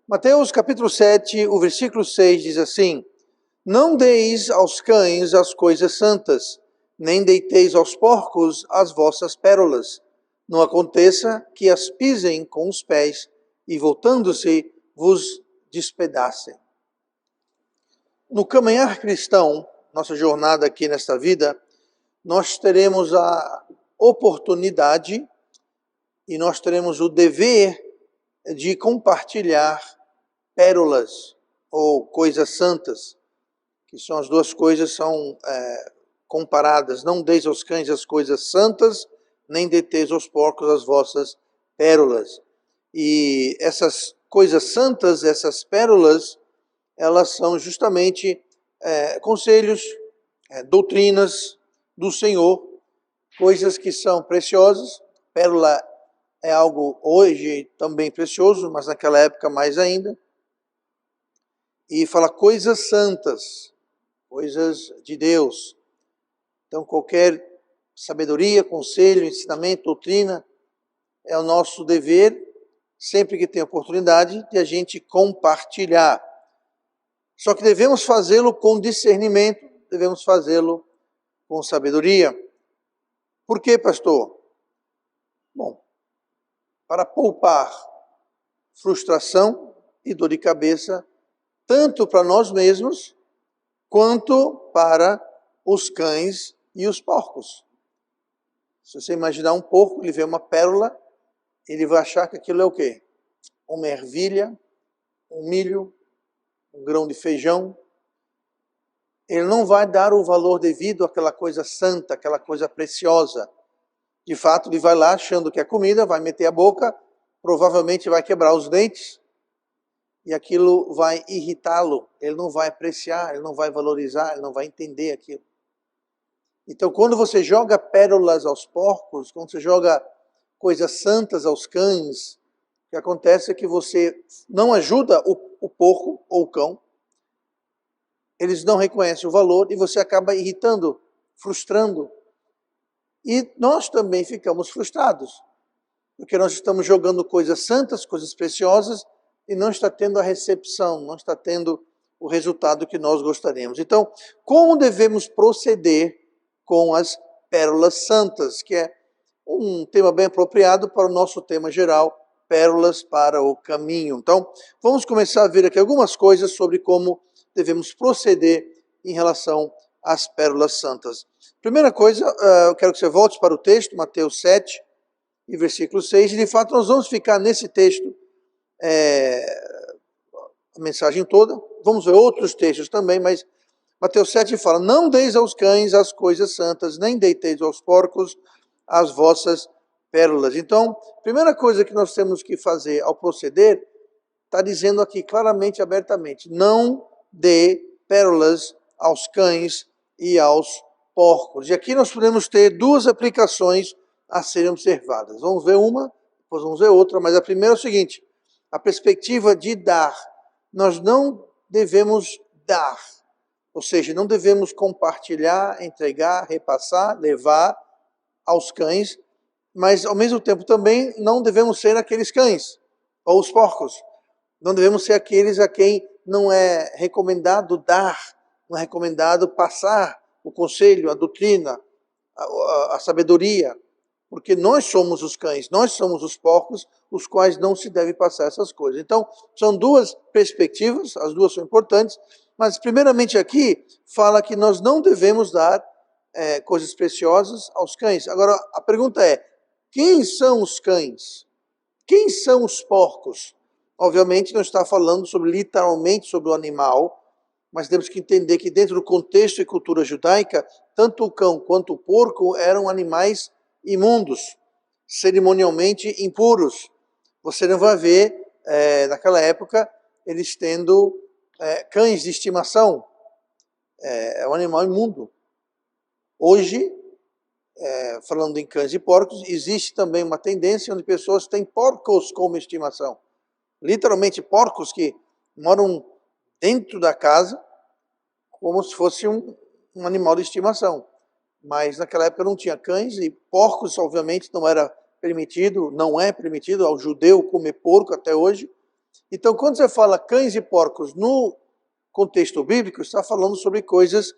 Mateus capítulo 7, o versículo 6 diz assim: Não deis aos cães as coisas santas, nem deiteis aos porcos as vossas pérolas. Não aconteça que as pisem com os pés e, voltando-se, vos despedacem. No caminhar cristão, nossa jornada aqui nesta vida, nós teremos a oportunidade e nós teremos o dever de compartilhar pérolas ou coisas santas, que são as duas coisas são comparadas. Não deis aos cães as coisas santas, nem deteis aos porcos as vossas pérolas. E essas coisas santas, essas pérolas, elas são justamente conselhos, doutrinas do Senhor, coisas que são preciosas. Pérola é algo hoje também precioso, mas naquela época mais ainda. E fala coisas santas, coisas de Deus. Então qualquer sabedoria, conselho, ensinamento, doutrina, é o nosso dever, sempre que tem oportunidade, de a gente compartilhar. Só que devemos fazê-lo com discernimento, devemos fazê-lo com sabedoria. Por quê, pastor? Bom, para poupar frustração e dor de cabeça, tanto para nós mesmos, quanto para os cães e os porcos. Se você imaginar um porco, ele vê uma pérola, ele vai achar que aquilo é o quê? Uma ervilha, um milho, um grão de feijão. Ele não vai dar o valor devido àquela coisa santa, aquela coisa preciosa. De fato, ele vai lá achando que é comida, vai meter a boca, provavelmente vai quebrar os dentes, e aquilo vai irritá-lo, ele não vai apreciar, ele não vai valorizar, ele não vai entender aquilo. Então, quando você joga pérolas aos porcos, quando você joga coisas santas aos cães, o que acontece é que você não ajuda o porco ou o cão, eles não reconhecem o valor e você acaba irritando, frustrando. E nós também ficamos frustrados, porque nós estamos jogando coisas santas, coisas preciosas, e não está tendo a recepção, não está tendo o resultado que nós gostaríamos. Então, como devemos proceder com as pérolas santas, que é um tema bem apropriado para o nosso tema geral, pérolas para o caminho. Então, vamos começar a ver aqui algumas coisas sobre como devemos proceder em relação às pérolas santas. Primeira coisa, eu quero que você volte para o texto, Mateus 7, e versículo 6, e de fato nós vamos ficar nesse texto a mensagem toda. Vamos ver outros textos também, mas Mateus 7 fala: Não deis aos cães as coisas santas, nem deiteis aos porcos as vossas pérolas. Então, primeira coisa que nós temos que fazer ao proceder, está dizendo aqui claramente, abertamente: não dê pérolas aos cães e aos porcos. E aqui nós podemos ter duas aplicações a serem observadas. Vamos ver uma, depois vamos ver outra, mas a primeira é o seguinte: a perspectiva de dar. Nós não devemos dar, ou seja, não devemos compartilhar, entregar, repassar, levar aos cães, mas ao mesmo tempo também não devemos ser aqueles cães, ou os porcos. Não devemos ser aqueles a quem não é recomendado dar, não é recomendado passar o conselho, a doutrina, a sabedoria, porque nós somos os cães, nós somos os porcos, os quais não se deve passar essas coisas. Então, são duas perspectivas, as duas são importantes, mas primeiramente aqui fala que nós não devemos dar coisas preciosas aos cães. Agora, a pergunta é: quem são os cães? Quem são os porcos? Obviamente não está falando literalmente sobre o animal, mas temos que entender que dentro do contexto e cultura judaica, tanto o cão quanto o porco eram animais imundos, cerimonialmente impuros. Você não vai ver, naquela época, eles tendo cães de estimação. É um animal imundo. Hoje, falando em cães e porcos, existe também uma tendência onde pessoas têm porcos como estimação. Literalmente porcos que moram dentro da casa, como se fosse um um animal de estimação. Mas naquela época não tinha cães e porcos, obviamente, não era permitido, não é permitido ao judeu comer porco até hoje. Então, quando você fala cães e porcos no contexto bíblico, está falando sobre coisas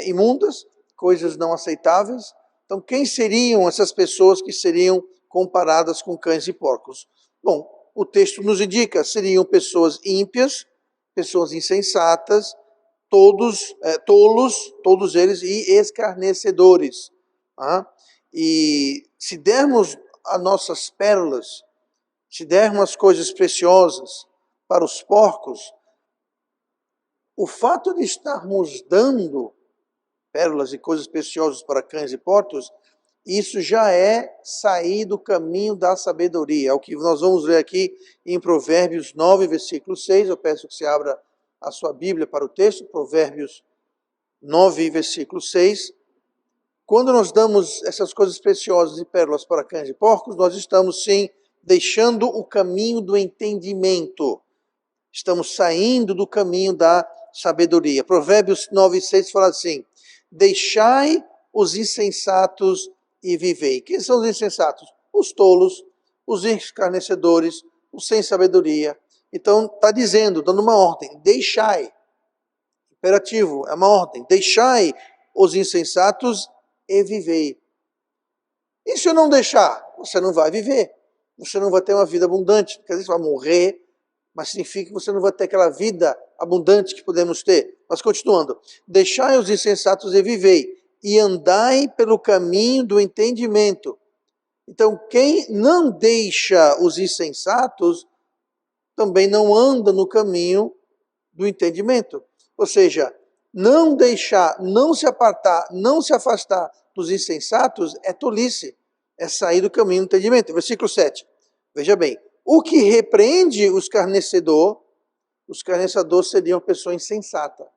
imundas, coisas não aceitáveis. Então, quem seriam essas pessoas que seriam comparadas com cães e porcos? Bom, o texto nos indica, seriam pessoas ímpias, pessoas insensatas, todos tolos, todos eles, e escarnecedores. Tá? E se dermos as nossas pérolas, se dermos as coisas preciosas para os porcos, o fato de estarmos dando pérolas e coisas preciosas para cães e porcos, isso já é sair do caminho da sabedoria. É o que nós vamos ler aqui em Provérbios 9, versículo 6. Eu peço que você abra a sua Bíblia para o texto, Provérbios 9, versículo 6. Quando nós damos essas coisas preciosas e pérolas para cães e porcos, nós estamos sim deixando o caminho do entendimento. Estamos saindo do caminho da sabedoria. Provérbios 9, 6 fala assim: deixai os insensatos e vivei. Quem são os insensatos? Os tolos, os escarnecedores, os sem sabedoria. Então está dizendo, dando uma ordem: deixai. Imperativo, é uma ordem: deixai os insensatos e vivei. E se eu não deixar? Você não vai viver. Você não vai ter uma vida abundante. Quer dizer, você vai morrer, mas significa que você não vai ter aquela vida abundante que podemos ter. Mas continuando: deixai os insensatos e vivei, e andai pelo caminho do entendimento. Então, quem não deixa os insensatos, também não anda no caminho do entendimento. Ou seja, não deixar, não se apartar, não se afastar dos insensatos é tolice, é sair do caminho do entendimento. Versículo 7. Veja bem: o que repreende o escarnecedor seria uma pessoa insensata.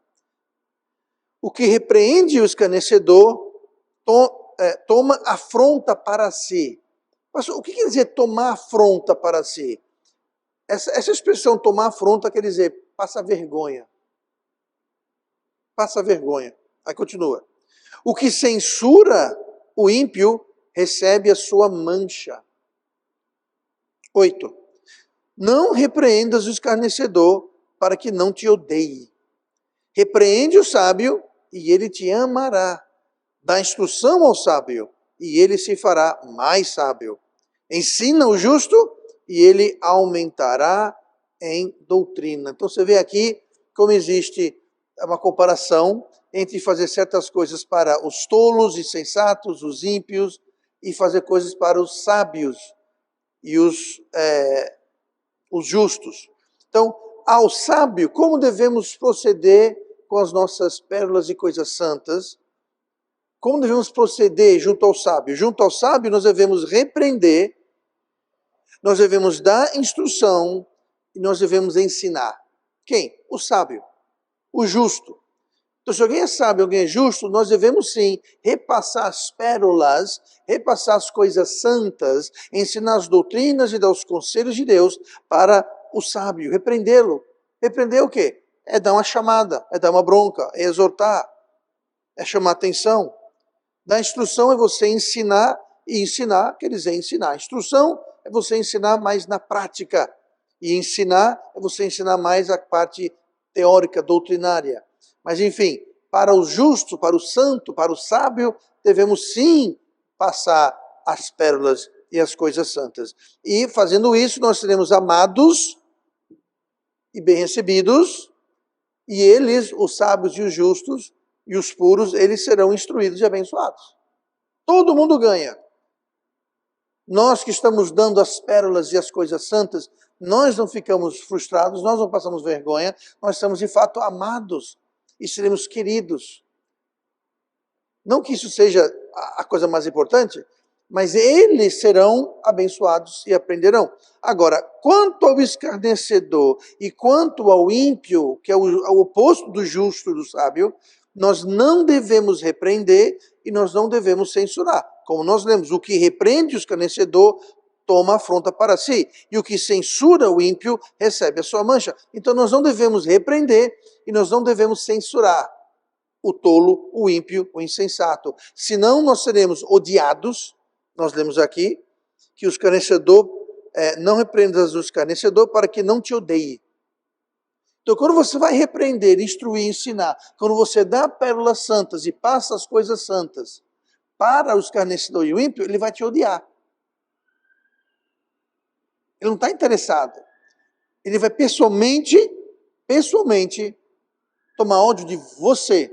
O que repreende o escarnecedor toma afronta para si. Mas o que quer dizer tomar afronta para si? Essa expressão tomar afronta quer dizer passa vergonha. Passa vergonha. Aí continua: o que censura o ímpio recebe a sua mancha. 8. Não repreendas o escarnecedor para que não te odeie. Repreende o sábio e ele te amará. Dá instrução ao sábio e ele se fará mais sábio. Ensina o justo e ele aumentará em doutrina. Então você vê aqui como existe uma comparação entre fazer certas coisas para os tolos, insensatos, os ímpios, e fazer coisas para os sábios e os justos. Então, ao sábio, como devemos proceder com as nossas pérolas e coisas santas? Como devemos proceder junto ao sábio? Junto ao sábio, nós devemos repreender, nós devemos dar instrução e nós devemos ensinar. Quem? O sábio, o justo. Então, se alguém é sábio, alguém é justo, nós devemos sim repassar as pérolas, repassar as coisas santas, ensinar as doutrinas e dar os conselhos de Deus para o sábio, repreendê-lo. Repreender o quê? É dar uma chamada, é dar uma bronca, é exortar, é chamar atenção. Dar instrução é você ensinar, e ensinar quer dizer ensinar. Instrução é você ensinar mais na prática, e ensinar é você ensinar mais a parte teórica, doutrinária. Mas enfim, para o justo, para o santo, para o sábio, devemos sim passar as pérolas e as coisas santas. E fazendo isso, nós seremos amados e bem recebidos, e eles, os sábios e os justos, e os puros, eles serão instruídos e abençoados. Todo mundo ganha. Nós que estamos dando as pérolas e as coisas santas, nós não ficamos frustrados, nós não passamos vergonha, nós estamos de fato amados e seremos queridos. Não que isso seja a coisa mais importante, mas eles serão abençoados e aprenderão. Agora, quanto ao escarnecedor e quanto ao ímpio, que é o oposto do justo, do sábio, nós não devemos repreender e nós não devemos censurar. Como nós lemos, o que repreende o escarnecedor toma afronta para si, e o que censura o ímpio recebe a sua mancha. Então nós não devemos repreender e nós não devemos censurar. o tolo, o ímpio, o insensato. Senão nós seremos odiados. Nós lemos aqui que o escarnecedor, não repreendas o escarnecedor para que não te odeie. Então, quando você vai repreender, instruir, ensinar, quando você dá pérolas santas e passa as coisas santas para o escarnecedor e o ímpio, ele vai te odiar. Ele não está interessado. Ele vai pessoalmente tomar ódio de você.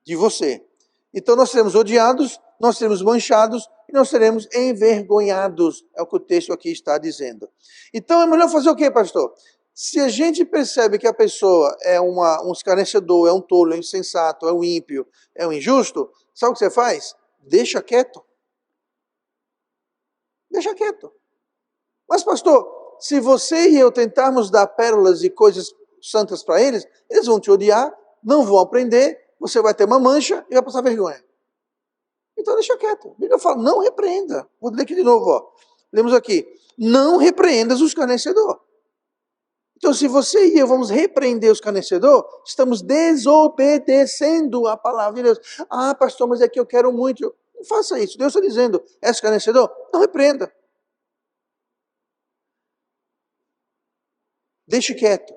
De você. Então nós seremos odiados, nós seremos manchados e nós seremos envergonhados. É o que o texto aqui está dizendo. Então é melhor fazer o quê, pastor? Se a gente percebe que a pessoa é um escarnecedor, é um tolo, é um insensato, é um ímpio, é um injusto, sabe o que você faz? Deixa quieto. Deixa quieto. Mas, pastor, se você e eu tentarmos dar pérolas e coisas santas para eles, eles vão te odiar, não vão aprender, você vai ter uma mancha e vai passar vergonha. Então deixa quieto. A Bíblia fala, não repreenda. Vou ler aqui de novo, ó. Lemos aqui. Não repreendas o escarnecedor. Então, se você e eu vamos repreender o escarnecedor, estamos desobedecendo a palavra de Deus. Ah, pastor, mas é que eu quero muito. Não faça isso. Deus está dizendo, é escarnecedor? Não repreenda. Deixe quieto.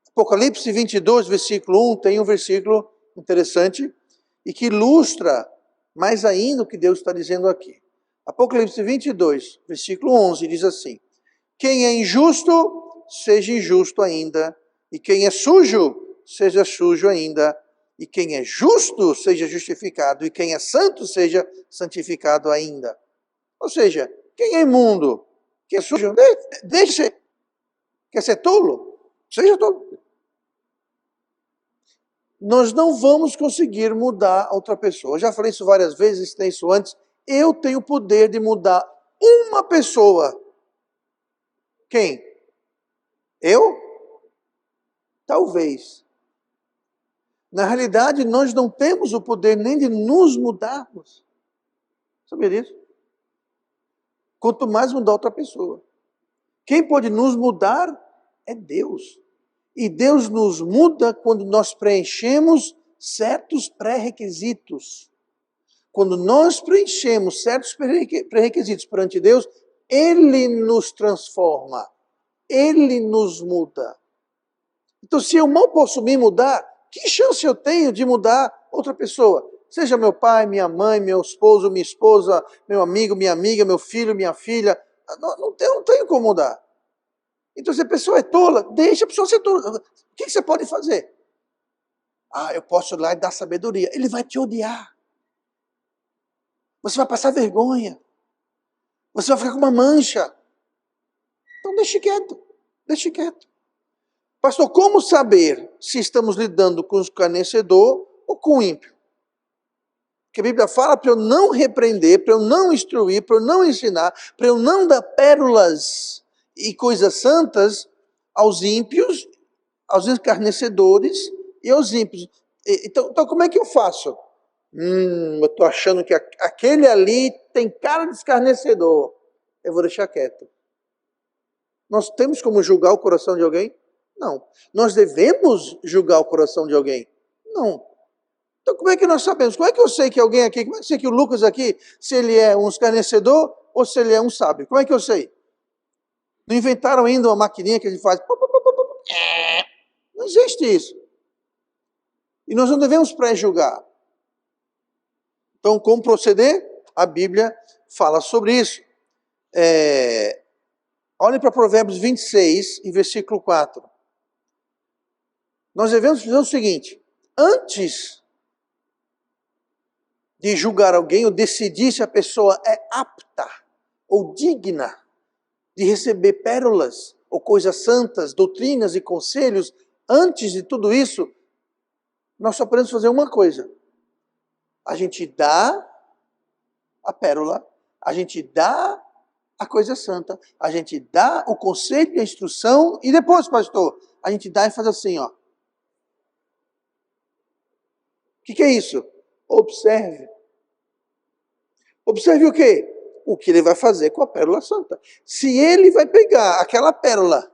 Apocalipse 22, versículo 1, tem um versículo interessante e que ilustra mais ainda o que Deus está dizendo aqui. Apocalipse 22, versículo 11, diz assim: quem é injusto, seja injusto ainda, e quem é sujo, seja sujo ainda, e quem é justo, seja justificado, e quem é santo, seja santificado ainda. Ou seja, quem é imundo, quem é sujo, deixe ser. Quer ser tolo? Seja tolo. Nós não vamos conseguir mudar a outra pessoa. Eu já falei isso várias vezes, tem isso antes. Eu tenho o poder de mudar uma pessoa. Quem? Eu? Talvez. Na realidade, nós não temos o poder nem de nos mudarmos. Sabia disso? Quanto mais mudar outra pessoa. Quem pode nos mudar é Deus. E Deus nos muda quando nós preenchemos certos pré-requisitos. Quando nós preenchemos certos pré-requisitos perante Deus, Ele nos transforma. Ele nos muda. Então, se eu mal posso me mudar, que chance eu tenho de mudar outra pessoa? Seja meu pai, minha mãe, meu esposo, minha esposa, meu amigo, minha amiga, meu filho, minha filha. Não tenho como mudar. Então, se a pessoa é tola, deixa a pessoa ser tola. O que você pode fazer? Ah, eu posso ir lá e dar sabedoria. Ele vai te odiar. Você vai passar vergonha. Você vai ficar com uma mancha. Então, deixe quieto. Deixe quieto. Pastor, como saber se estamos lidando com o escarnecedor ou com o ímpio? Porque a Bíblia fala para eu não repreender, para eu não instruir, para eu não ensinar, para eu não dar pérolas e coisas santas aos ímpios, aos escarnecedores e aos ímpios. Então como é que eu faço? Eu estou achando que aquele ali tem cara de escarnecedor. Eu vou deixar quieto. Nós temos como julgar o coração de alguém? Não. Nós devemos julgar o coração de alguém? Não. Então como é que nós sabemos? Como é que eu sei que alguém aqui, como é que eu sei que o Lucas aqui, se ele é um escarnecedor ou se ele é um sábio? Como é que eu sei? Não inventaram ainda uma maquininha que a gente faz... Não existe isso. E nós não devemos pré-julgar. Então, como proceder? A Bíblia fala sobre isso. Olhem para Provérbios 26, em versículo 4. Nós devemos fazer o seguinte: antes de julgar alguém ou decidir se a pessoa é apta ou digna de receber pérolas ou coisas santas, doutrinas e conselhos, antes de tudo isso, nós só podemos fazer uma coisa. A gente dá a pérola, a gente dá a coisa santa, a gente dá o conselho e a instrução, e depois, pastor, a gente dá e faz assim, ó. O que é isso? Observe. Observe o quê? O que ele vai fazer com a pérola santa. Se ele vai pegar aquela pérola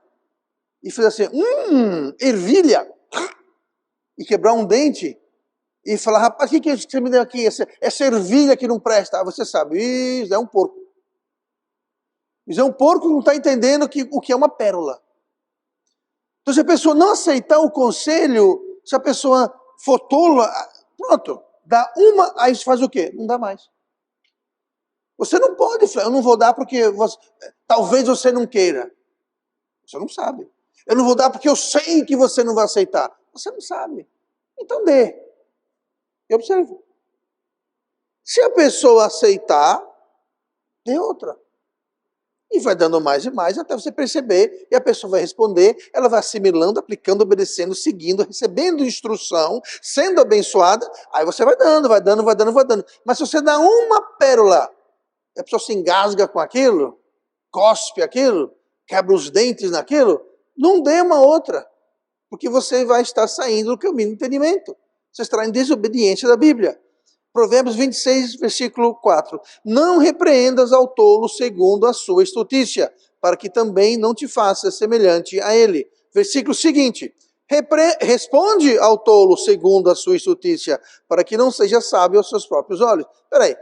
e fazer assim, ervilha, e quebrar um dente, e falar, rapaz, o que você me deu aqui? Essa ervilha que não presta. Você sabe, isso é um porco. Isso é um porco que não está entendendo o que é uma pérola. Então, se a pessoa não aceitar o conselho, se a pessoa for tola, pronto, dá uma, aí você faz o quê? Não dá mais. Você não pode, eu não vou dar porque talvez você não queira. Você não sabe. Eu não vou dar porque eu sei que você não vai aceitar. Você não sabe. Então dê. Eu observo. Se a pessoa aceitar, dê outra. E vai dando mais e mais até você perceber, e a pessoa vai responder, ela vai assimilando, aplicando, obedecendo, seguindo, recebendo instrução, sendo abençoada, aí você vai dando, vai dando, vai dando, vai dando. Mas se você dá uma pérola, a pessoa se engasga com aquilo, cospe aquilo, quebra os dentes naquilo, não dê uma outra, porque você vai estar saindo do caminho do entendimento. Você estará em desobediência da Bíblia. Provérbios 26, versículo 4. Não repreendas ao tolo segundo a sua estutícia, para que também não te faça semelhante a ele. Versículo seguinte. Responde ao tolo segundo a sua estutícia, para que não seja sábio aos seus próprios olhos. Peraí.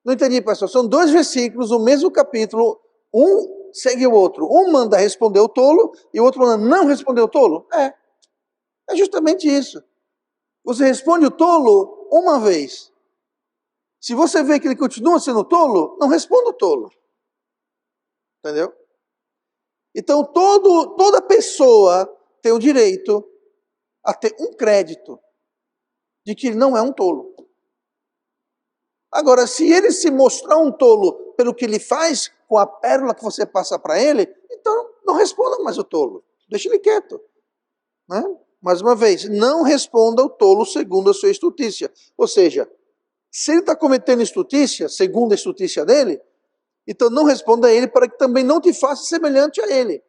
Não entendi, pastor. São dois versículos, o mesmo capítulo, um segue o outro. Um manda responder o tolo e o outro manda não responder o tolo. É justamente isso. Você responde o tolo uma vez. Se você vê que ele continua sendo tolo, não responda o tolo. Entendeu? Então toda pessoa tem o direito a ter um crédito de que ele não é um tolo. Agora, se ele se mostrar um tolo pelo que ele faz, com a pérola que você passa para ele, então não responda mais o tolo. Deixa ele quieto. Né? Mais uma vez, não responda o tolo segundo a sua estutícia. Ou seja, se ele está cometendo estutícia, segundo a estutícia dele, então não responda a ele para que também não te faça semelhante a ele.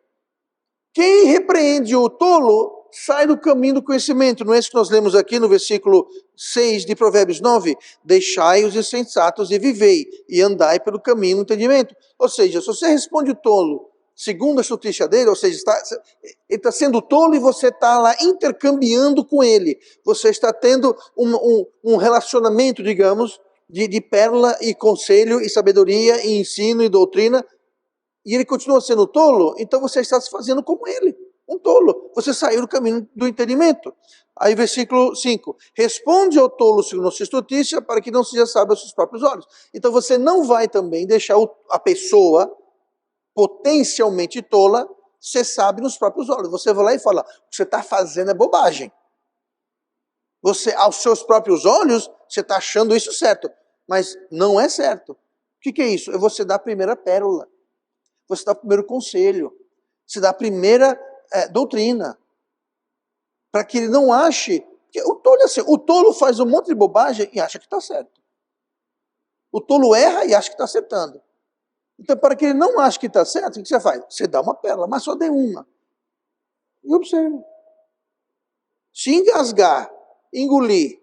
Quem repreende o tolo sai do caminho do conhecimento. Não é isso que nós lemos aqui no versículo 6 de Provérbios 9? Deixai os insensatos e vivei, e andai pelo caminho do entendimento. Ou seja, se você responde o tolo segundo a estutícia dele, ou seja, ele está sendo tolo e você está lá intercambiando com ele. Você está tendo um relacionamento, digamos, de pérola e conselho e sabedoria e ensino e doutrina, e ele continua sendo tolo, então você está se fazendo como ele, um tolo. Você saiu do caminho do entendimento. Aí versículo 5, responde ao tolo segundo a sua estutícia, para que não seja sábio aos seus próprios olhos. Então você não vai também deixar a pessoa potencialmente tola ser sábio nos próprios olhos. Você vai lá e fala, o que você está fazendo é bobagem. Você, aos seus próprios olhos, você está achando isso certo, mas não é certo. O que é isso? É você dar a primeira pérola. Você dá o primeiro conselho, você dá a primeira doutrina, para que ele não ache, que o tolo é assim, o tolo faz um monte de bobagem e acha que está certo. O tolo erra e acha que está acertando. Então, para que ele não ache que está certo, o que você faz? Você dá uma pérola, mas só dê uma. E observe. Se engasgar, engolir,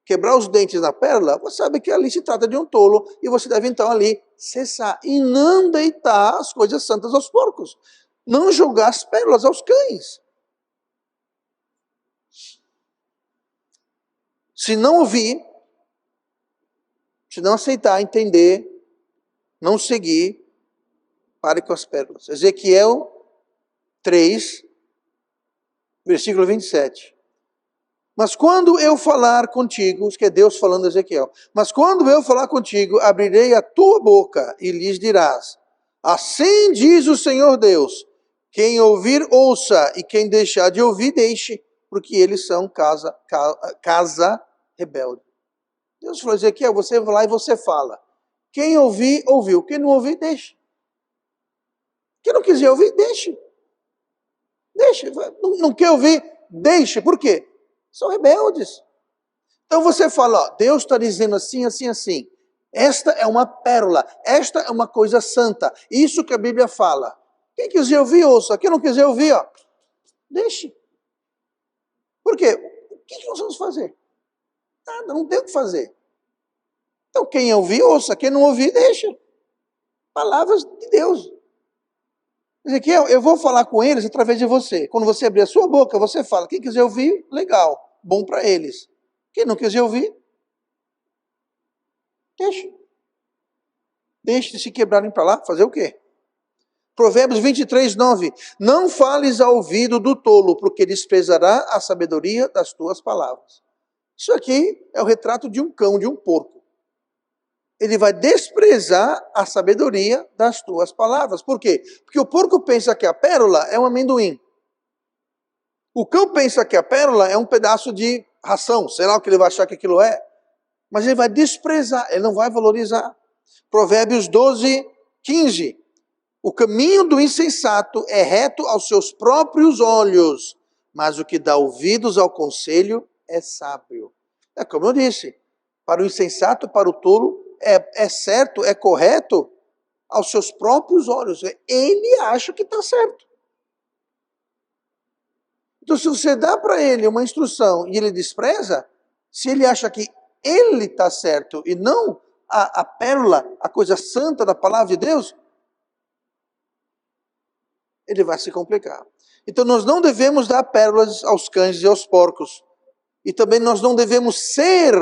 quebrar os dentes na pérola, você sabe que ali se trata de um tolo e você deve então ali cessar e não deitar as coisas santas aos porcos, não jogar as pérolas aos cães. Se não ouvir, se não aceitar, entender, não seguir, pare com as pérolas. Ezequiel 3, versículo 27. Mas quando eu falar contigo, que é Deus falando a Ezequiel, mas quando eu falar contigo, abrirei a tua boca e lhes dirás, assim diz o Senhor Deus, quem ouvir, ouça, e quem deixar de ouvir, deixe, porque eles são casa rebelde. Deus falou, Ezequiel, você vai lá e você fala. Quem ouvir, ouviu. Quem não ouvir, deixe. Quem não quiser ouvir, deixe. Deixe. Não quer ouvir, deixe. Por quê? São rebeldes. Então você fala, ó, Deus está dizendo assim, assim, assim. Esta é uma pérola, esta é uma coisa santa. Isso que a Bíblia fala. Quem quiser ouvir, ouça. Quem não quiser ouvir, ó, deixe. Por quê? O que nós vamos fazer? Nada, não tem o que fazer. Então quem ouvir, ouça. Quem não ouvir, deixa. Palavras de Deus. Ezequiel, eu vou falar com eles através de você. Quando você abrir a sua boca, você fala. Quem quiser ouvir, legal, bom para eles. Quem não quiser ouvir, deixa. Deixe de se quebrarem para lá, fazer o quê? Provérbios 23, 9. Não fales ao ouvido do tolo, porque desprezará a sabedoria das tuas palavras. Isso aqui é o retrato de um cão, de um porco. Ele vai desprezar a sabedoria das tuas palavras. Por quê? Porque o porco pensa que a pérola é um amendoim. O cão pensa que a pérola é um pedaço de ração, sei lá o que ele vai achar que aquilo é. Mas ele vai desprezar, ele não vai valorizar. Provérbios 12, 15. O caminho do insensato é reto aos seus próprios olhos, mas o que dá ouvidos ao conselho é sábio. É como eu disse, para o insensato, para o tolo, é certo, é correto aos seus próprios olhos. Ele acha que está certo. Então, se você dá para ele uma instrução e ele despreza, se ele acha que ele está certo e não a pérola, a coisa santa da palavra de Deus, ele vai se complicar. Então nós não devemos dar pérolas aos cães e aos porcos. E também nós não devemos ser,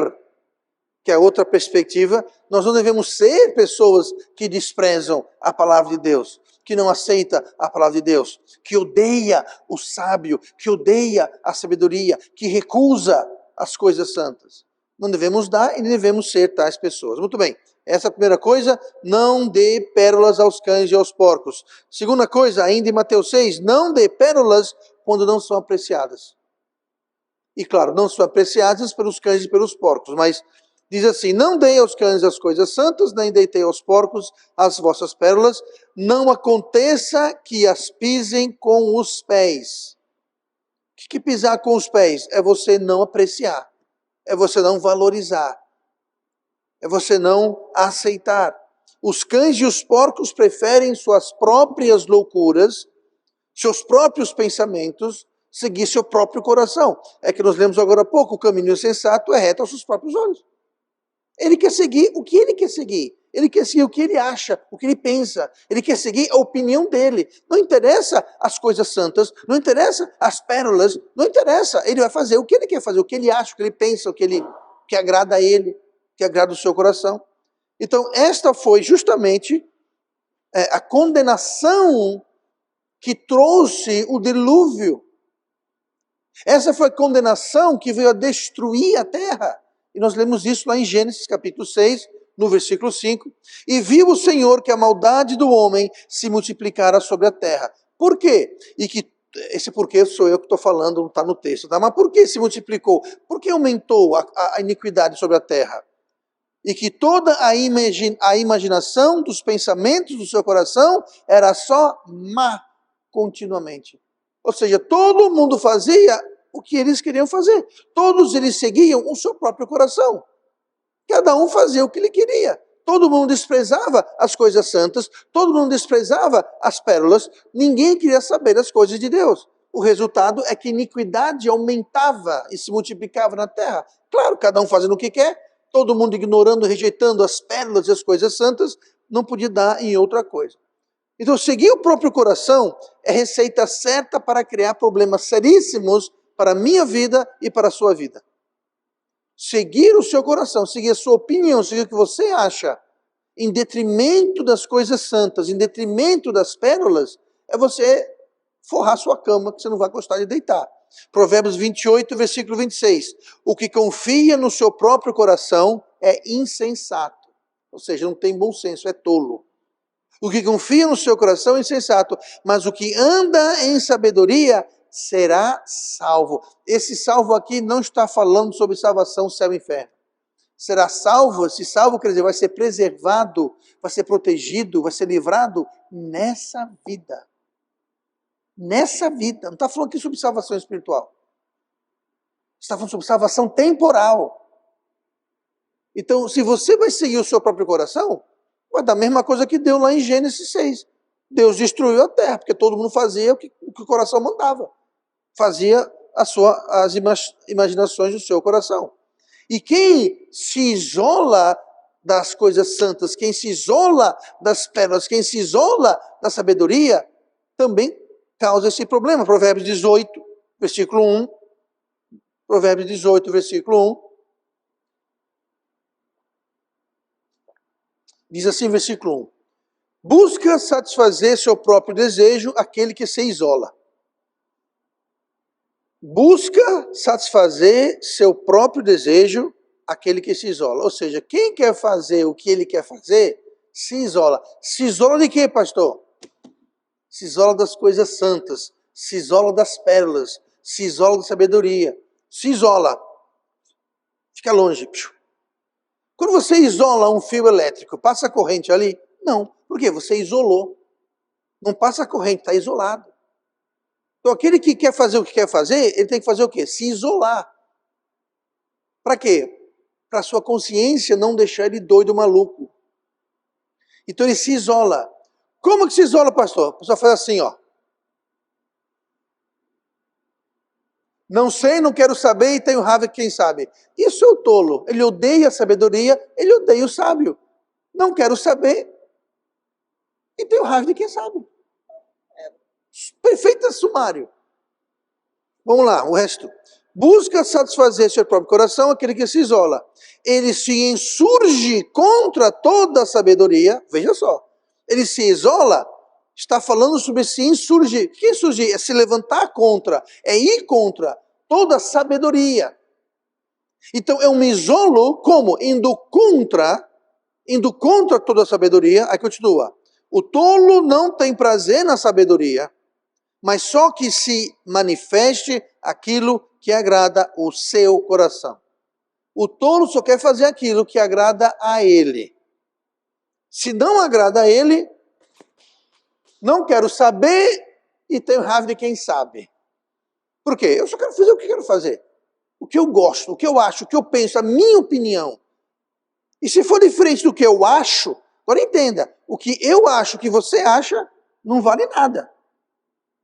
que é outra perspectiva, nós não devemos ser pessoas que desprezam a palavra de Deus, que não aceita a palavra de Deus, que odeia o sábio, que odeia a sabedoria, que recusa as coisas santas. Não devemos dar e nem devemos ser tais pessoas. Muito bem. Essa é a primeira coisa, não dê pérolas aos cães e aos porcos. Segunda coisa, ainda em Mateus 6, não dê pérolas quando não são apreciadas. E claro, não são apreciadas pelos cães e pelos porcos, mas diz assim, não dê aos cães as coisas santas, nem deitei aos porcos as vossas pérolas, não aconteça que as pisem com os pés. O que pisar com os pés? É você não apreciar, é você não valorizar. É você não aceitar. Os cães e os porcos preferem suas próprias loucuras, seus próprios pensamentos, seguir seu próprio coração. É que nós lemos agora há pouco, o caminho insensato é reto aos seus próprios olhos. Ele quer seguir o que ele quer seguir. Ele quer seguir o que ele acha, o que ele pensa. Ele quer seguir a opinião dele. Não interessa as coisas santas, não interessa as pérolas, não interessa. Ele vai fazer o que ele quer fazer, o que ele acha, o que ele pensa, o que agrada a ele, que agrada o seu coração. Então, esta foi justamente a condenação que trouxe o dilúvio. Essa foi a condenação que veio a destruir a terra. E nós lemos isso lá em Gênesis capítulo 6, no versículo 5. E viu o Senhor que a maldade do homem se multiplicara sobre a terra. Por quê? E que esse porquê sou eu que estou falando, não está no texto. Tá? Mas por que se multiplicou? Por que aumentou a iniquidade sobre a terra? E que toda a imaginação dos pensamentos do seu coração era só má continuamente. Ou seja, todo mundo fazia o que eles queriam fazer. Todos eles seguiam o seu próprio coração. Cada um fazia o que ele queria. Todo mundo desprezava as coisas santas, todo mundo desprezava as pérolas, ninguém queria saber das coisas de Deus. O resultado é que a iniquidade aumentava e se multiplicava na terra. Claro, cada um fazendo o que quer, todo mundo ignorando, rejeitando as pérolas e as coisas santas, não podia dar em outra coisa. Então, seguir o próprio coração é receita certa para criar problemas seríssimos para a minha vida e para a sua vida. Seguir o seu coração, seguir a sua opinião, seguir o que você acha, em detrimento das coisas santas, em detrimento das pérolas, é você forrar sua cama, que você não vai gostar de deitar. Provérbios 28, versículo 26. O que confia no seu próprio coração é insensato. Ou seja, não tem bom senso, é tolo. O que confia no seu coração é insensato, mas o que anda em sabedoria será salvo. Esse salvo aqui não está falando sobre salvação, céu e inferno. Será salvo, esse salvo quer dizer, vai ser preservado, vai ser protegido, vai ser livrado nessa vida. Nessa vida. Não está falando aqui sobre salvação espiritual. Está falando sobre salvação temporal. Então, se você vai seguir o seu próprio coração, vai dar a mesma coisa que deu lá em Gênesis 6. Deus destruiu a terra, porque todo mundo fazia o que o coração mandava. Fazia as imaginações do seu coração. E quem se isola das coisas santas, quem se isola das pérolas, quem se isola da sabedoria, também causa esse problema. Provérbios 18, versículo 1. Provérbios 18, versículo 1. Diz assim, versículo 1. Busca satisfazer seu próprio desejo aquele que se isola. Busca satisfazer seu próprio desejo aquele que se isola. Ou seja, quem quer fazer o que ele quer fazer, se isola. Se isola de quê, pastor? Se isola das coisas santas, se isola das pérolas, se isola da sabedoria. Se isola. Fica longe. Quando você isola um fio elétrico, passa a corrente ali? Não. Por quê? Você isolou. Não passa a corrente, está isolado. Então aquele que quer fazer o que quer fazer, ele tem que fazer o quê? Se isolar. Para quê? Para a sua consciência não deixar ele doido, maluco. Então ele se isola. Como que se isola, pastor? O pessoal faz assim, ó. Não sei, não quero saber e tenho raiva de quem sabe. Isso é o tolo. Ele odeia a sabedoria, ele odeia o sábio. Não quero saber e tenho raiva de quem sabe. Perfeito sumário. Vamos lá, o resto. Busca satisfazer seu próprio coração, aquele que se isola. Ele se insurge contra toda a sabedoria. Veja só. Ele se isola, está falando sobre se insurgir. O que é insurgir? É se levantar contra, é ir contra toda a sabedoria. Então eu me isolo como? Indo contra toda a sabedoria. Aí continua. O tolo não tem prazer na sabedoria, mas só que se manifeste aquilo que agrada o seu coração. O tolo só quer fazer aquilo que agrada a ele. Se não agrada a ele, não quero saber e tenho raiva de quem sabe. Por quê? Eu só quero fazer o que quero fazer. O que eu gosto, o que eu acho, o que eu penso, a minha opinião. E se for diferente do que eu acho, agora entenda, o que eu acho, o que você acha, não vale nada.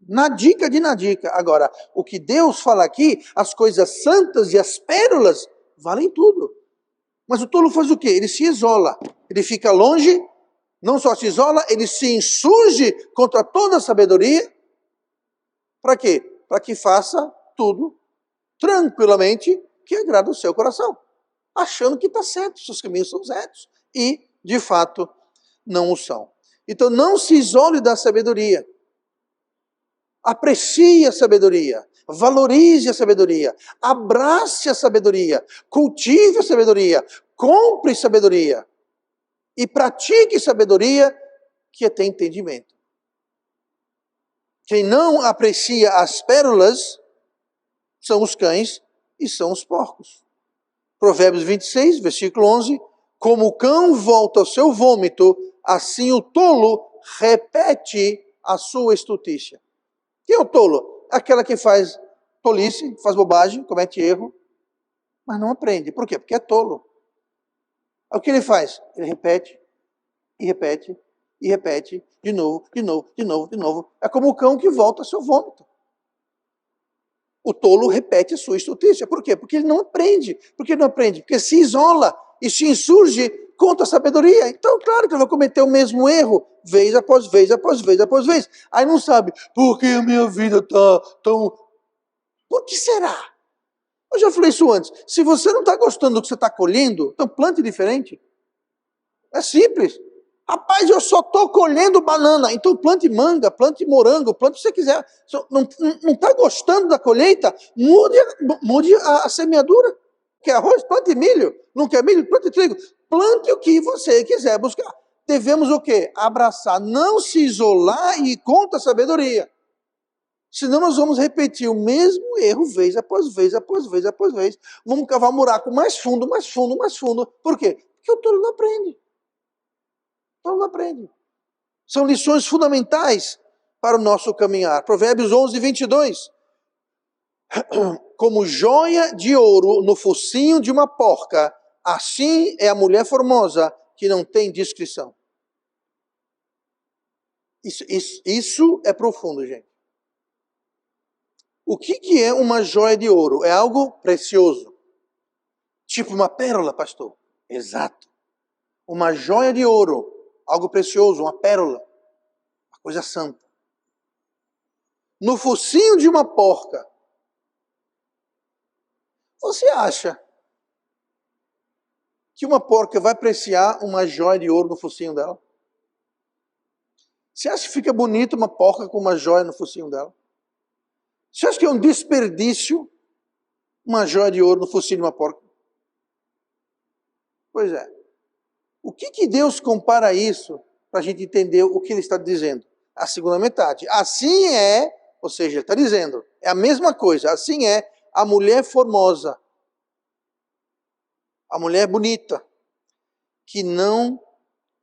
Nadica de nadica. Agora, o que Deus fala aqui, as coisas santas e as pérolas, valem tudo. Mas o tolo faz o quê? Ele se isola. Ele fica longe, não só se isola, ele se insurge contra toda a sabedoria. Para quê? Para que faça tudo tranquilamente que agrada o seu coração. Achando que está certo, seus caminhos são certos. E, de fato, não o são. Então, não se isole da sabedoria. Aprecie a sabedoria, valorize a sabedoria, abrace a sabedoria, cultive a sabedoria, compre sabedoria e pratique sabedoria que tem entendimento. Quem não aprecia as pérolas são os cães e são os porcos. Provérbios 26, versículo 11, como o cão volta ao seu vômito, assim o tolo repete a sua estultícia. Quem é o tolo? Aquela que faz tolice, faz bobagem, comete erro, mas não aprende. Por quê? Porque é tolo. O que ele faz? Ele repete, e repete, e repete, de novo, de novo, de novo, de novo. É como o cão que volta ao seu vômito. O tolo repete a sua estultícia. Por quê? Porque ele não aprende. Por que não aprende? Porque se isola e se insurge contra a sabedoria. Então, claro que ele vai cometer o mesmo erro, vez após vez, após vez, após vez. Aí não sabe, por que a minha vida está tão... Por que será? Eu já falei isso antes. Se você não está gostando do que você está colhendo, então plante diferente. É simples. Rapaz, eu só estou colhendo banana. Então plante manga, plante morango, plante o que você quiser. Não está gostando da colheita? Mude a semeadura. Quer arroz? Plante milho. Não quer milho? Plante trigo. Plante o que você quiser buscar. Devemos o quê? Abraçar, não se isolar e ir contra a sabedoria. Senão nós vamos repetir o mesmo erro vez após vez, após vez, após vez. Vamos cavar um buraco mais fundo, mais fundo, mais fundo. Por quê? Porque o tolo não aprende. O tolo não aprende. São lições fundamentais para o nosso caminhar. Provérbios 11, 22. Como joia de ouro no focinho de uma porca, assim é a mulher formosa que não tem discrição. Isso é profundo, gente. O que é uma joia de ouro? É algo precioso. Tipo uma pérola, pastor. Exato. Uma joia de ouro. Algo precioso, uma pérola. Uma coisa santa. No focinho de uma porca. Você acha que uma porca vai apreciar uma joia de ouro no focinho dela? Você acha que fica bonito uma porca com uma joia no focinho dela? Você acha que é um desperdício uma joia de ouro no focinho de uma porca? Pois é. O que Deus compara isso para a gente entender o que ele está dizendo? A segunda metade. Assim é, ou seja, ele está dizendo, é a mesma coisa. Assim é a mulher formosa, a mulher bonita, que não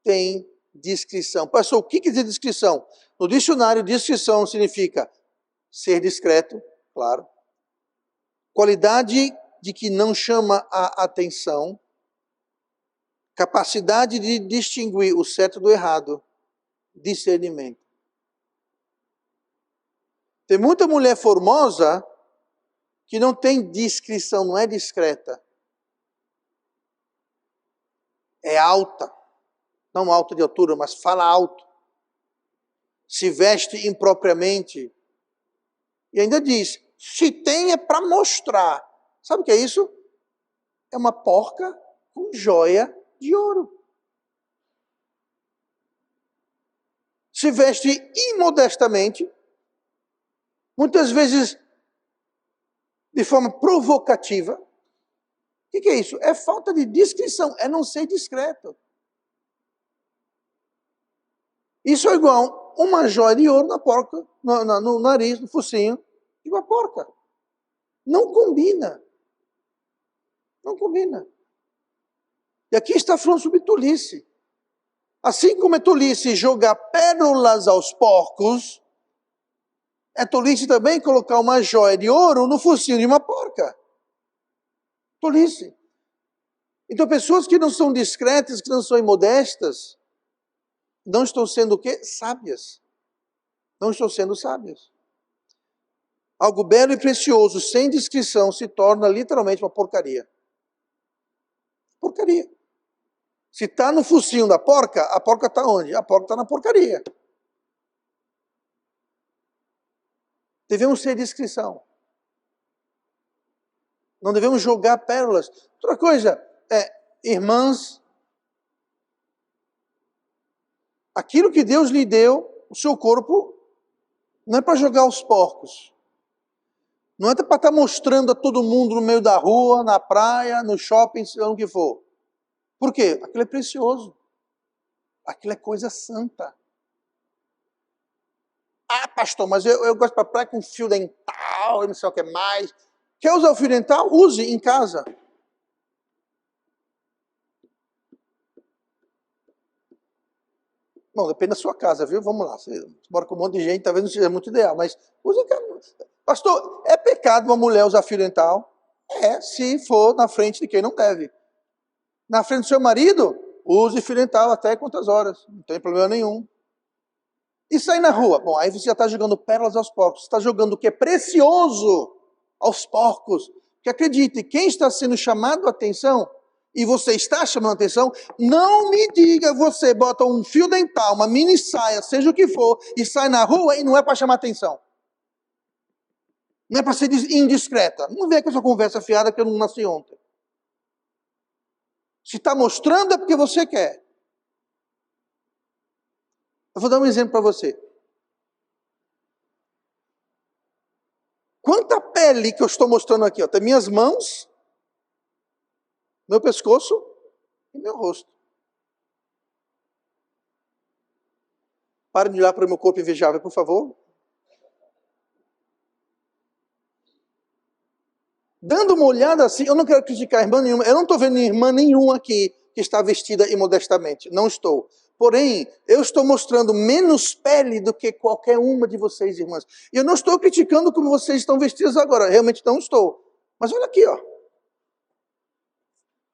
tem discrição. Pastor, o que quer dizer discrição? No dicionário, discrição significa ser discreto, claro. Qualidade de que não chama a atenção. Capacidade de distinguir o certo do errado. Discernimento. Tem muita mulher formosa que não tem discrição, não é discreta. É alta. Não alta de altura, mas fala alto. Se veste impropriamente. E ainda diz, se tem é para mostrar. Sabe o que é isso? É uma porca com joia de ouro. Se veste imodestamente, muitas vezes de forma provocativa. O que é isso? É falta de discrição, é não ser discreto. Isso é igual uma joia de ouro na porca, no nariz, no focinho de uma porca. Não combina. Não combina. E aqui está falando sobre tolice. Assim como é tolice jogar pérolas aos porcos, é tolice também colocar uma joia de ouro no focinho de uma porca. Tolice. Então, pessoas que não são discretas, que não são imodestas, não estão sendo o quê? Sábias. Não estão sendo sábias. Algo belo e precioso, sem discrição, se torna literalmente uma porcaria. Porcaria. Se está no focinho da porca, a porca está onde? A porca está na porcaria. Devemos ter discrição. Não devemos jogar pérolas. Outra coisa, irmãs, aquilo que Deus lhe deu, o seu corpo, não é para jogar aos porcos. Não é para estar mostrando a todo mundo no meio da rua, na praia, no shopping, seja o que for. Por quê? Aquilo é precioso. Aquilo é coisa santa. Ah, pastor, mas eu gosto para praia com fio dental e não sei o que mais. Quer usar o fio dental? Use em casa. Bom, depende da sua casa, viu? Vamos lá. Você mora com um monte de gente, talvez não seja muito ideal, mas use em casa. Pastor, é pecado uma mulher usar fio dental? É, se for na frente de quem não deve. Na frente do seu marido, use fio dental até quantas horas. Não tem problema nenhum. E sair na rua? Bom, aí você já está jogando pérolas aos porcos. Você está jogando o que é precioso aos porcos. Que acredite, quem está sendo chamado a atenção, e você está chamando a atenção, não me diga, você bota um fio dental, uma mini saia, seja o que for, e sai na rua e não é para chamar atenção. Não é para ser indiscreta. Não vem com essa conversa fiada que eu não nasci ontem. Se está mostrando é porque você quer. Eu vou dar um exemplo para você. Quanta pele que eu estou mostrando aqui? Ó. Tem minhas mãos, meu pescoço e meu rosto. Pare de olhar para o meu corpo invejável, por favor. Dando uma olhada assim, eu não quero criticar irmã nenhuma, eu não estou vendo irmã nenhuma aqui que está vestida imodestamente, não estou. Porém, eu estou mostrando menos pele do que qualquer uma de vocês, irmãs. E eu não estou criticando como vocês estão vestidas agora, realmente não estou. Mas olha aqui, ó.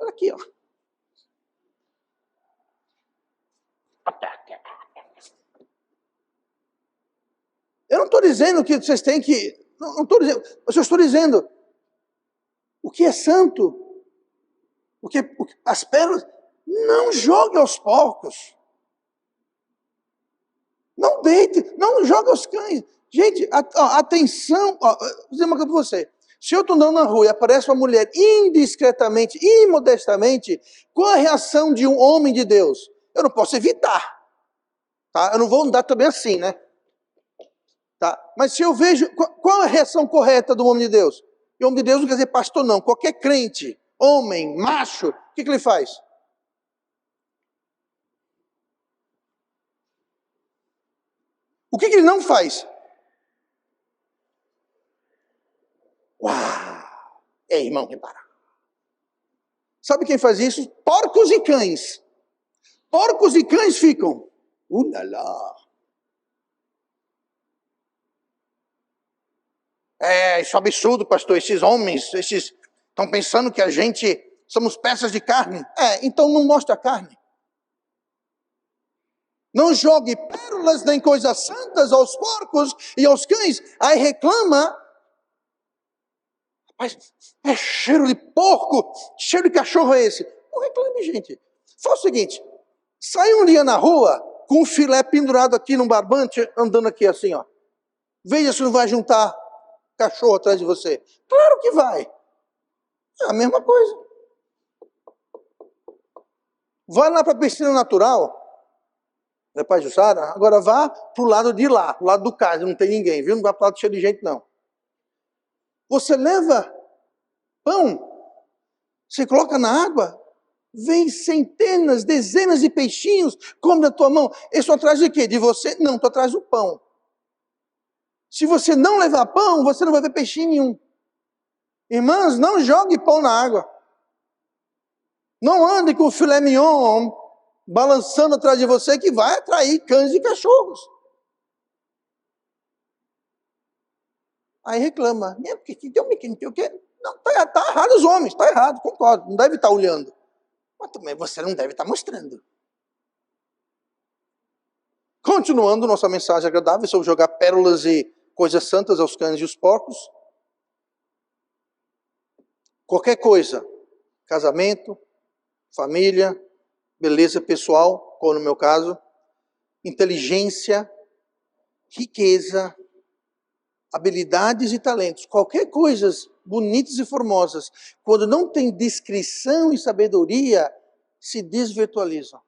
Olha aqui, ó. Eu não estou dizendo que vocês têm que... Não estou dizendo, mas eu estou dizendo o que é santo, as pérolas, não jogue aos porcos. Não deite, não jogue aos cães. Gente, atenção, vou dizer uma coisa para você. Se eu estou andando na rua e aparece uma mulher indiscretamente, imodestamente, qual a reação de um homem de Deus? Eu não posso evitar. Tá? Eu não vou andar também assim, né? Tá? Mas se eu vejo, qual é a reação correta do homem de Deus? E o homem de Deus não quer dizer pastor, não. Qualquer crente, homem, macho, o que ele faz? O que ele não faz? Uau! Ei, irmão, repara. Sabe quem faz isso? Porcos e cães. Porcos e cães ficam. Ulala. Isso é absurdo, pastor. Esses homens, estão pensando que a gente somos peças de carne. Então não mostra a carne. Não jogue pérolas nem coisas santas aos porcos e aos cães. Aí reclama. Mas é cheiro de porco, cheiro de cachorro é esse? Não reclame, gente. Faz o seguinte, sai um dia na rua com um filé pendurado aqui num barbante, andando aqui assim, ó. Veja se não vai juntar cachorro atrás de você. Claro que vai. É a mesma coisa. Vai lá para a piscina natural, depois de Jussara, agora vá para o lado de lá, pro lado do cais, não tem ninguém, viu? Não vai para o lado cheio de gente, não. Você leva pão, você coloca na água, vem centenas, dezenas de peixinhos, come na tua mão. Eles estão atrás de quê? De você? Não, estou atrás do pão. Se você não levar pão, você não vai ver peixinho nenhum. Irmãs, não jogue pão na água. Não ande com o filé mignon balançando atrás de você, que vai atrair cães e cachorros. Aí reclama. Não, tá errado os homens, tá errado, concordo. Não deve estar olhando. Mas também você não deve estar mostrando. Continuando nossa mensagem agradável sobre jogar pérolas e coisas santas aos cães e os porcos. Qualquer coisa, casamento, família, beleza pessoal, como no meu caso, inteligência, riqueza, habilidades e talentos, qualquer coisas bonitas e formosas, quando não tem discrição e sabedoria, se desvirtualizam.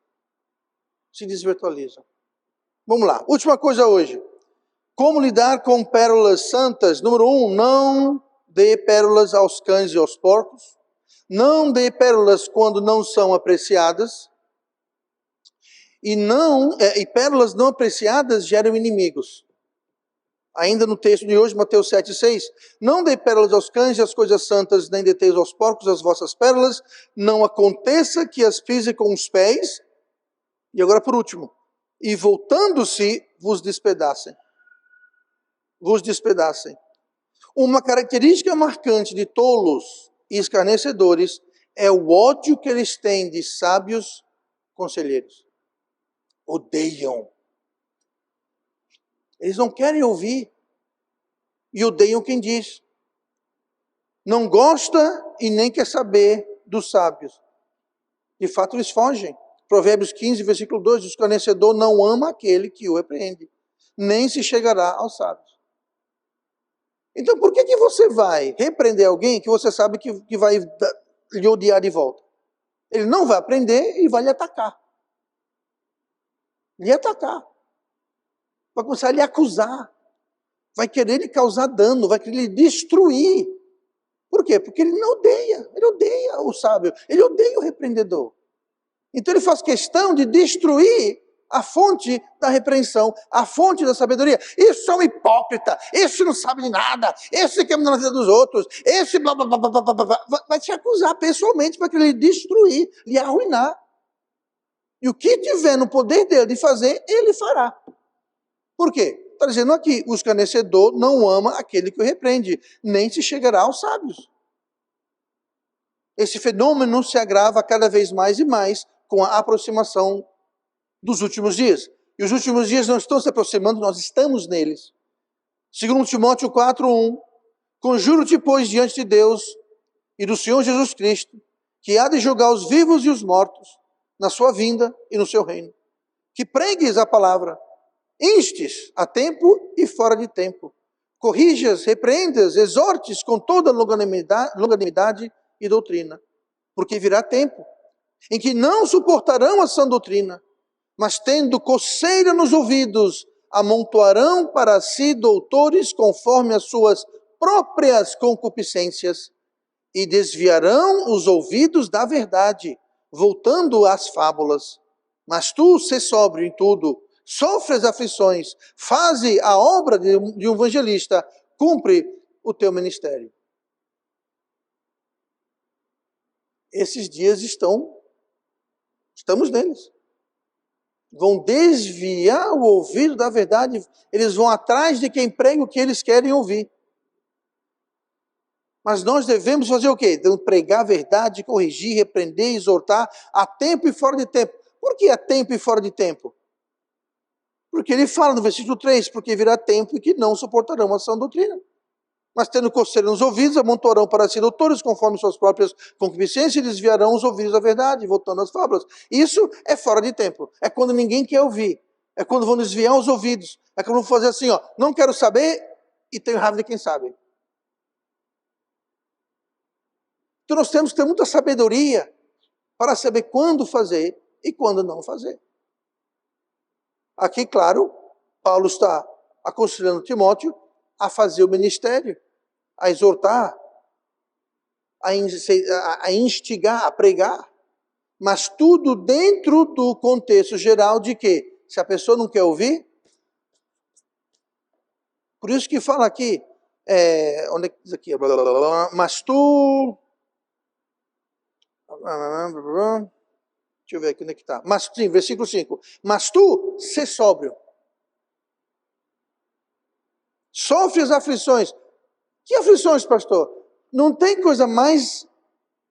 Se desvirtualizam. Vamos lá, última coisa hoje. Como lidar com pérolas santas? Número 1, não dê pérolas aos cães e aos porcos. Não dê pérolas quando não são apreciadas. E pérolas não apreciadas geram inimigos. Ainda no texto de hoje, Mateus 7,6. Não dê pérolas aos cães e às coisas santas, nem deteis aos porcos as vossas pérolas. Não aconteça que as pise com os pés. E agora por último. E voltando-se, vos despedacem. Vos despedacem. Uma característica marcante de tolos e escarnecedores é o ódio que eles têm de sábios conselheiros. Odeiam. Eles não querem ouvir. E odeiam quem diz. Não gosta e nem quer saber dos sábios. De fato, eles fogem. Provérbios 15, versículo 2. O escarnecedor não ama aquele que o repreende, nem se chegará aos sábios. Então, por que você vai repreender alguém que você sabe que vai lhe odiar de volta? Ele não vai aprender e vai lhe atacar. Lhe atacar. Vai começar a lhe acusar. Vai querer lhe causar dano, vai querer lhe destruir. Por quê? Porque ele odeia o sábio, ele odeia o repreendedor. Então ele faz questão de destruir a fonte da repreensão, a fonte da sabedoria. Isso é um hipócrita, esse não sabe de nada, esse quer mudar na vida dos outros, esse blá blá blá blá blá blá, vai te acusar pessoalmente para querer lhe destruir, lhe arruinar. E o que tiver no poder dele de fazer, ele fará. Por quê? Está dizendo aqui, o escarnecedor não ama aquele que o repreende, nem se chegará aos sábios. Esse fenômeno se agrava cada vez mais e mais com a aproximação dos últimos dias. E os últimos dias não estão se aproximando, nós estamos neles. Segundo Timóteo 4:1, conjuro-te, pois, diante de Deus e do Senhor Jesus Cristo, que há de julgar os vivos e os mortos, na sua vinda e no seu reino. Que pregues a palavra, instes a tempo e fora de tempo. corrijas, repreendas, exortes com toda longanimidade e doutrina, porque virá tempo em que não suportarão a sã doutrina, mas tendo coceira nos ouvidos, amontoarão para si doutores conforme as suas próprias concupiscências e desviarão os ouvidos da verdade, voltando às fábulas. Mas tu, sê sóbrio em tudo, sofre as aflições, faze a obra de um evangelista, cumpre o teu ministério. Esses dias estamos neles. Vão desviar o ouvido da verdade, eles vão atrás de quem prega o que eles querem ouvir. Mas nós devemos fazer o quê? Pregar a verdade, corrigir, repreender, exortar, a tempo e fora de tempo. Por que a tempo e fora de tempo? Porque ele fala no versículo 3, porque virá tempo em que não suportarão a sã doutrina. Mas tendo coceira nos ouvidos, amontoarão para si doutores conforme suas próprias concupiscências e desviarão os ouvidos da verdade, voltando às fábulas. Isso é fora de tempo. É quando ninguém quer ouvir. É quando vão desviar os ouvidos. É quando vão fazer assim, ó, não quero saber e tenho raiva de quem sabe. Então nós temos que ter muita sabedoria para saber quando fazer e quando não fazer. Aqui, claro, Paulo está aconselhando Timóteo a fazer o ministério, a exortar, a instigar, a pregar, mas tudo dentro do contexto geral de que, se a pessoa não quer ouvir, por isso que fala aqui, onde é que diz aqui? Mas tu... Deixa eu ver aqui onde é que está. Mas, sim, versículo 5. Mas tu, sê sóbrio. Sofre as aflições. Que aflições, pastor? Não tem coisa mais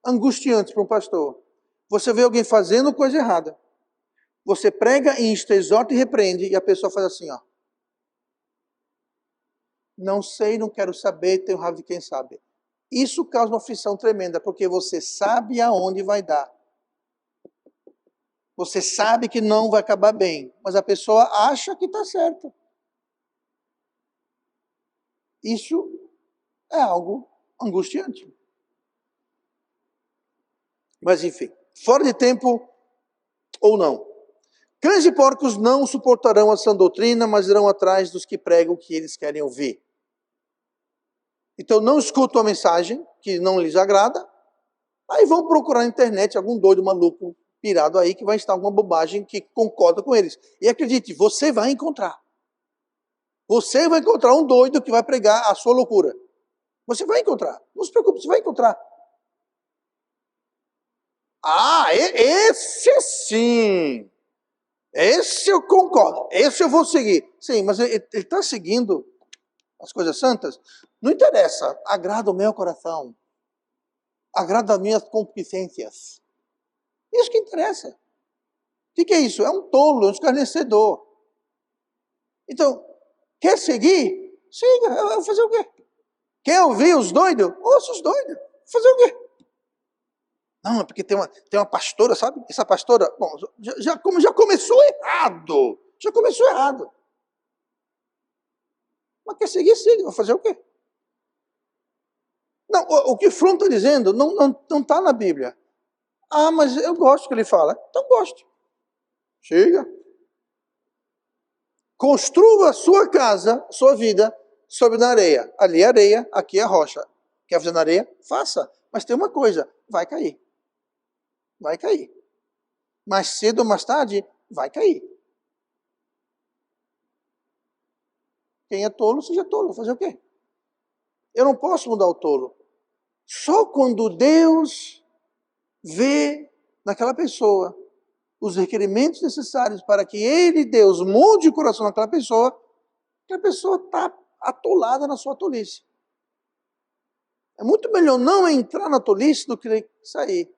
angustiante para um pastor. Você vê alguém fazendo coisa errada. Você prega, insta, exorta e repreende, e a pessoa faz assim, ó. Não sei, não quero saber, tenho raiva de quem sabe. Isso causa uma aflição tremenda, porque você sabe aonde vai dar. Você sabe que não vai acabar bem, mas a pessoa acha que está certa. Isso é algo angustiante. Mas enfim, fora de tempo ou não. Cães e porcos não suportarão a sã doutrina, mas irão atrás dos que pregam o que eles querem ouvir. Então não escutam a mensagem que não lhes agrada, aí vão procurar na internet algum doido maluco pirado aí que vai estar alguma bobagem que concorda com eles. E acredite, você vai encontrar. Você vai encontrar um doido que vai pregar a sua loucura. Você vai encontrar. Não se preocupe, você vai encontrar. Ah, esse sim. Esse eu concordo. Esse eu vou seguir. Sim, mas ele está seguindo as coisas santas? Não interessa. Agrada o meu coração. Agrada as minhas concupiscências. Isso que interessa. O que é isso? É um tolo, é um escarnecedor. Então, quer seguir? Siga. Eu vou fazer o quê? Quer ouvir os doidos? Ouça os doidos. Fazer o quê? Não, é porque tem uma pastora, sabe? Essa pastora, bom, já começou errado. Já começou errado. Mas quer seguir, siga. Vou fazer o quê? Não, o que Fromm está dizendo não está na Bíblia. Ah, mas eu gosto que ele fala. Então goste. Siga. Construa a sua casa, sua vida, sobre na areia. Ali é areia, aqui é a rocha. Quer fazer na areia? Faça. Mas tem uma coisa, vai cair. Vai cair. Mais cedo ou mais tarde, vai cair. Quem é tolo, seja tolo. Vou fazer o quê? Eu não posso mudar o tolo. Só quando Deus vê naquela pessoa os requerimentos necessários para que Ele, Deus, mude o coração daquela pessoa, que a pessoa está atolada na sua tolice. É muito melhor não entrar na tolice do que sair.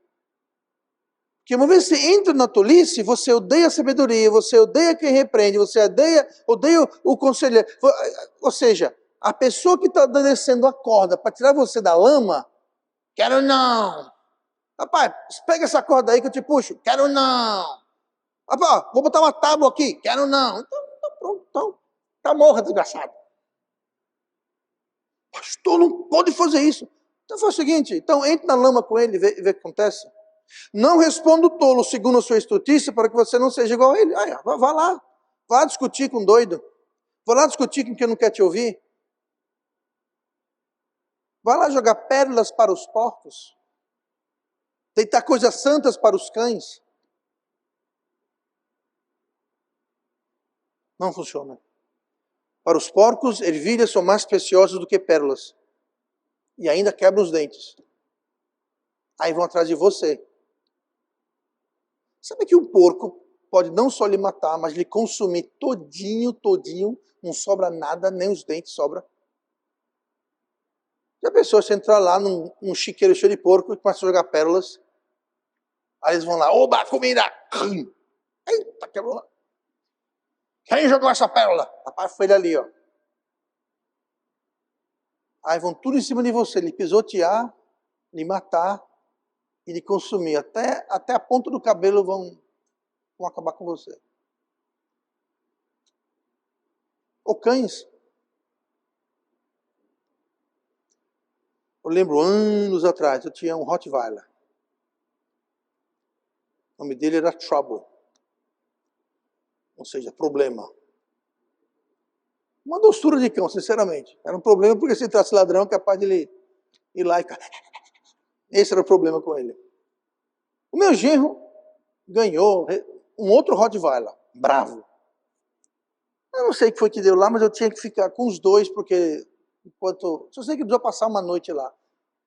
Porque uma vez que você entra na tolice, você odeia a sabedoria, você odeia quem repreende, você odeia o conselheiro. Ou seja, a pessoa que está descendo a corda para tirar você da lama, quero não. Rapaz, pega essa corda aí que eu te puxo. Quero não. Rapaz, vou botar uma tábua aqui. Quero não. Então pronto. Então, tá morra, desgraçado. Pastor, não pode fazer isso. Então faz o seguinte, então entre na lama com ele e vê o que acontece. Não responda o tolo segundo a sua estultícia para que você não seja igual a ele. Vá lá. Vá discutir com um doido. Vá lá discutir com quem não quer te ouvir. Vá lá jogar pérolas para os porcos. Deitar coisas santas para os cães. Não funciona. Para os porcos, ervilhas são mais preciosas do que pérolas. E ainda quebram os dentes. Aí vão atrás de você. Sabe que um porco pode não só lhe matar, mas lhe consumir todinho, não sobra nada, nem os dentes sobram. Já pensou se entrar lá num chiqueiro cheio de porco e começa a jogar pérolas? Aí eles vão lá, oba, comida! Eita, quebrou lá. Quem jogou essa pérola? Rapaz, foi ele ali, ó. Aí vão tudo em cima de você, lhe pisotear, lhe matar e lhe consumir. Até a ponta do cabelo vão acabar com você. Ou cães. Eu lembro anos atrás, eu tinha um Rottweiler. O nome dele era Trouble. Ou seja, problema. Uma doçura de cão, sinceramente. Era um problema porque se entrasse ladrão, é capaz de ele ir lá e... Esse era o problema com ele. O meu genro ganhou um outro Rottweiler, bravo. Eu não sei o que foi que deu lá, mas eu tinha que ficar com os dois, porque só sei que precisou passar uma noite lá.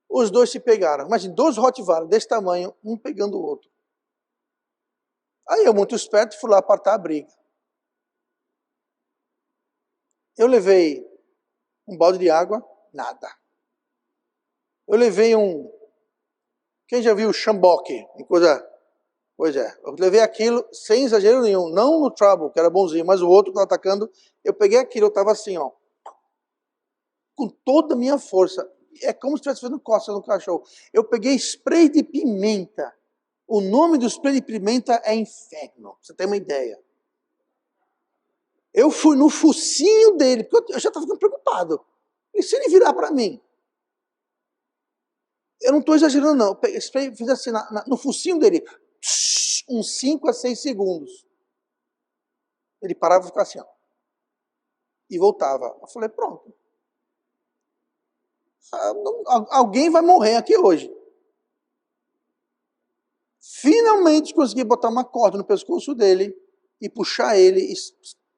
Os dois se pegaram. Imagina, 2 Rottweiler desse tamanho, um pegando o outro. Aí eu, muito esperto, fui lá apartar a briga. Eu levei um balde de água, nada. Eu levei quem já viu o Chamboque? Pois é, eu levei aquilo sem exagero nenhum. Não no Trouble, que era bonzinho, mas o outro que estava atacando. Eu peguei aquilo, eu estava assim, ó. Com toda a minha força. É como se estivesse fazendo costas no cachorro. Eu peguei spray de pimenta. O nome do spray de pimenta é Inferno. Você tem uma ideia. Eu fui no focinho dele, porque eu já estava ficando preocupado. E se ele virar para mim? Eu não estou exagerando, não. Eu fiz assim no focinho dele, uns 5 a 6 segundos. Ele parava e ficava assim, ó. E voltava. Eu falei, pronto. Alguém vai morrer aqui hoje. Finalmente consegui botar uma corda no pescoço dele e puxar ele.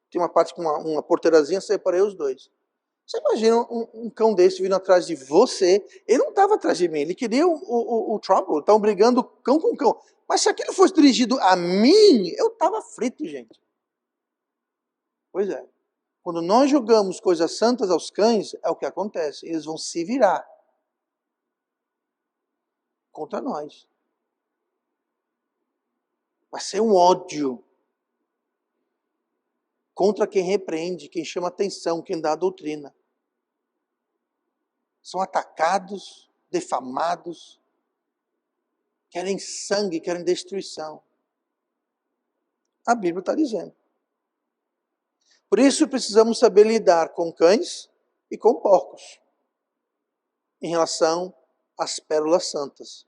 Tem uma parte com uma porteirazinha, separei os dois. Você imagina um cão desse vindo atrás de você? Ele não estava atrás de mim, ele queria o Trouble. Estavam brigando cão com cão. Mas se aquilo fosse dirigido a mim, eu estava frito, gente. Pois é. Quando nós jogamos coisas santas aos cães, é o que acontece. Eles vão se virar contra nós. Vai ser um ódio contra quem repreende, quem chama atenção, quem dá a doutrina. São atacados, defamados, querem sangue, querem destruição. A Bíblia está dizendo. Por isso precisamos saber lidar com cães e com porcos em relação às pérolas santas.